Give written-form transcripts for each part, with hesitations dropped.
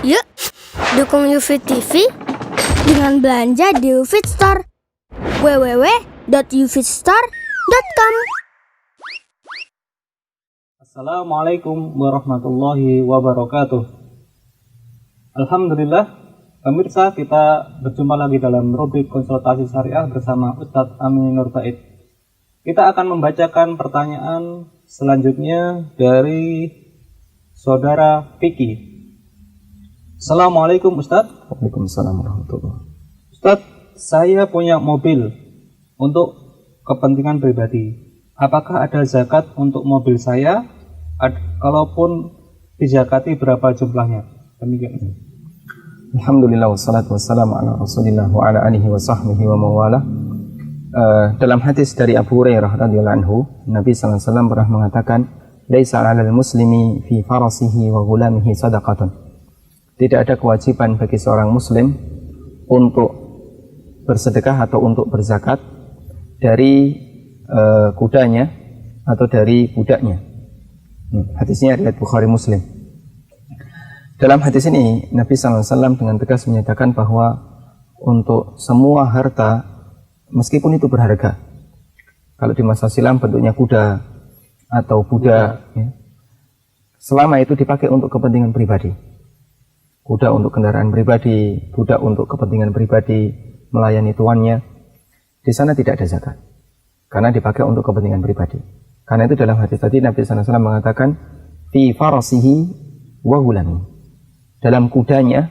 Yuk, dukung UFIT TV dengan belanja di UFIT Store. www.ufitstore.com. Assalamualaikum warahmatullahi wabarakatuh. Alhamdulillah, pemirsa, kita berjumpa lagi dalam rubrik konsultasi syariah bersama Ustadz Amin Nur Bait. Kita akan membacakan pertanyaan selanjutnya dari saudara Piki. Assalamualaikum Ustadz. Waalaikumsalam warahmatullahi wabarakatuh. Ustadz, saya punya mobil untuk kepentingan pribadi. Apakah ada zakat untuk mobil saya? Kalaupun dizakati, berapa jumlahnya? Demikian. Alhamdulillah wassalatu wassalamu ala Rasulillah wa ala alihi wa sahbihi wa mawala. Dalam hadis dari Abu Hurairah radhiyallahu anhu, Nabi sallallahu alaihi wasallam pernah mengatakan, "Laisa 'alal muslimi fi farasihi wa ghulamihi shadaqatun." Tidak ada kewajiban bagi seorang muslim untuk bersedekah atau untuk berzakat dari kudanya atau dari budaknya. Hadisnya riwayat Bukhari Muslim. Dalam hadis ini Nabi SAW dengan tegas menyatakan bahwa untuk semua harta, meskipun itu berharga, kalau di masa silam bentuknya kuda atau budak, ya, selama itu dipakai untuk kepentingan pribadi, kuda untuk kendaraan pribadi, budak untuk kepentingan pribadi, melayani tuannya, di sana tidak ada zakat, karena dipakai untuk kepentingan pribadi. Karena itu dalam hadis tadi Nabi SAW mengatakan fi farasihi wa ghulami, dalam kudanya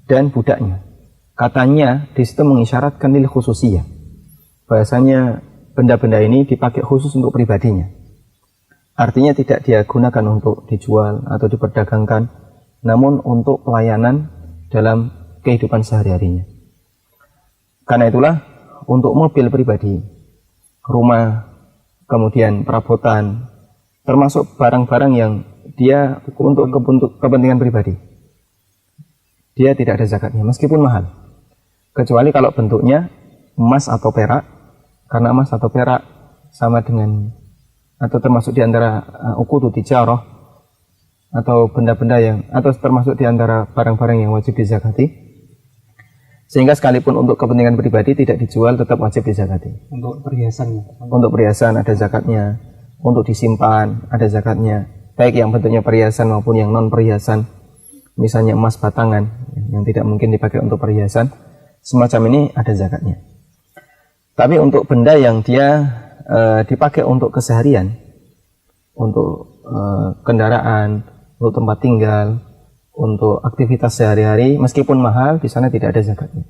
dan budaknya. Katanya di situ mengisyaratkan lil khususiyah, bahasanya benda-benda ini dipakai khusus untuk pribadinya. Artinya tidak dia gunakan untuk dijual atau diperdagangkan, namun untuk pelayanan dalam kehidupan sehari-harinya. Karena itulah untuk mobil pribadi, rumah, kemudian perabotan, termasuk barang-barang yang dia untuk kepentingan pribadi, dia tidak ada zakatnya meskipun mahal, kecuali kalau bentuknya emas atau perak, karena emas atau perak sama dengan atau termasuk di antara uqudut tijarah atau benda-benda yang atau termasuk di antara barang-barang yang wajib dizakati, sehingga sekalipun untuk kepentingan pribadi tidak dijual tetap wajib dizakati. Untuk perhiasannya? Untuk perhiasan ada zakatnya, untuk disimpan ada zakatnya, baik yang bentuknya perhiasan maupun yang non perhiasan, misalnya emas batangan yang tidak mungkin dipakai untuk perhiasan, semacam ini ada zakatnya. Tapi untuk benda yang dia dipakai untuk keseharian, untuk kendaraan, untuk tempat tinggal, untuk aktivitas sehari-hari, meskipun mahal, di sana tidak ada zakatnya.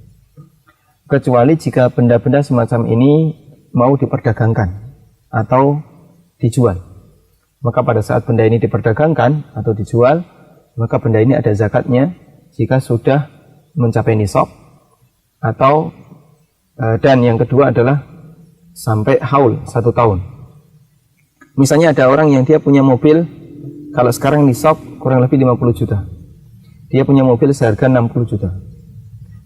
Kecuali jika benda-benda semacam ini mau diperdagangkan atau dijual. Maka pada saat benda ini diperdagangkan atau dijual, maka benda ini ada zakatnya jika sudah mencapai nisab, atau dan yang kedua adalah sampai haul 1 tahun. Misalnya ada orang yang dia punya mobil, kalau sekarang nisab kurang lebih 50 juta. Dia punya mobil seharga 60 juta.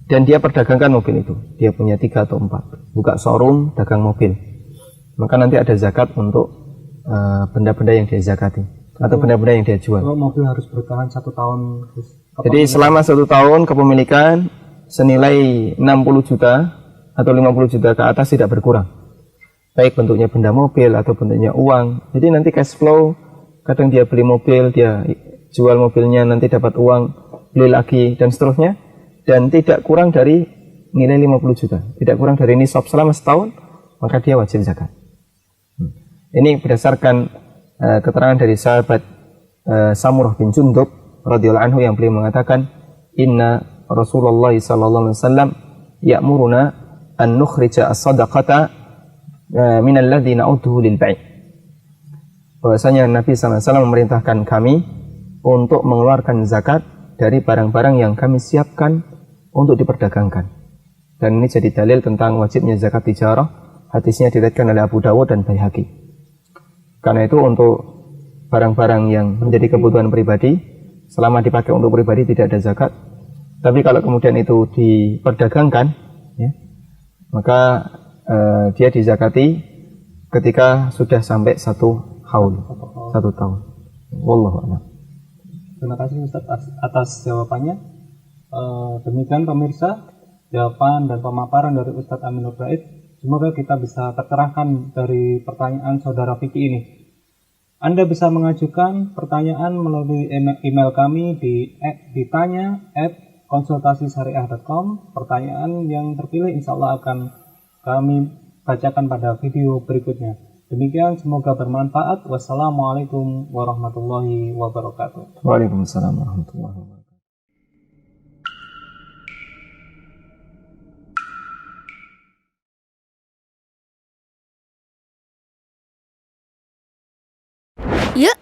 Dan dia perdagangkan mobil itu. Dia punya 3 atau 4. Buka showroom, dagang mobil. Maka nanti ada zakat untuk benda-benda yang dia zakati. Atau benda-benda yang dia jual. Kalau mobil harus bertahan 1 tahun. Jadi selama 1 tahun kepemilikan senilai 60 juta atau 50 juta ke atas tidak berkurang. Baik bentuknya benda mobil atau bentuknya uang. Jadi nanti cash flow, kadang dia beli mobil, dia jual mobilnya, nanti dapat uang, beli lagi, dan seterusnya. Dan tidak kurang dari nilai 50 juta. Tidak kurang dari nisab selama setahun, maka dia wajib zakat. Ini berdasarkan keterangan dari sahabat Samurah bin Jundub radhiyallahu anhu, yang beliau mengatakan, "Inna Rasulullah sallallahu alaihi wasallam ya'muruna an nukhrija as-sadaqata min alladhina utuhu lil bai'." Bahwasanya Nabi SAW memerintahkan kami untuk mengeluarkan zakat dari barang-barang yang kami siapkan untuk diperdagangkan. Dan ini jadi dalil tentang wajibnya zakat tijarah. Hadisnya diriwayatkan oleh Abu Dawud dan Baihaqi. Karena itu untuk barang-barang yang menjadi kebutuhan pribadi, selama dipakai untuk pribadi tidak ada zakat. Tapi kalau kemudian itu diperdagangkan, ya, maka dia dizakati ketika sudah sampai 1 haul, 1 tahun. Wallahu a'lam. Terima kasih Ustadz atas jawabannya. Demikian pemirsa, jawaban dan pemaparan dari Ustadz Amin Nur Bait. Semoga kita bisa tercerahkan dari pertanyaan saudara Vicky ini. Anda bisa mengajukan pertanyaan melalui email kami di ditanya@konsultasisyariah.com. Pertanyaan yang terpilih insya Allah akan kami bacakan pada video berikutnya. Demikian, semoga bermanfaat. Wassalamualaikum warahmatullahi wabarakatuh. Waalaikumsalam warahmatullahi wabarakatuh. Yuk,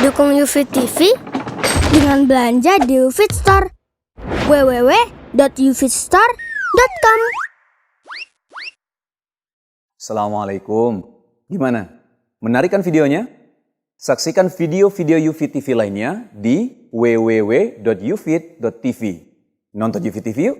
dukung UFIT TV dengan belanja di UFIT Store. www.ufitstore.com. Assalamualaikum. Gimana? Menarik kan videonya? Saksikan video-video UFIT TV lainnya di www.ufit.tv. Nonton UFIT TV yuk!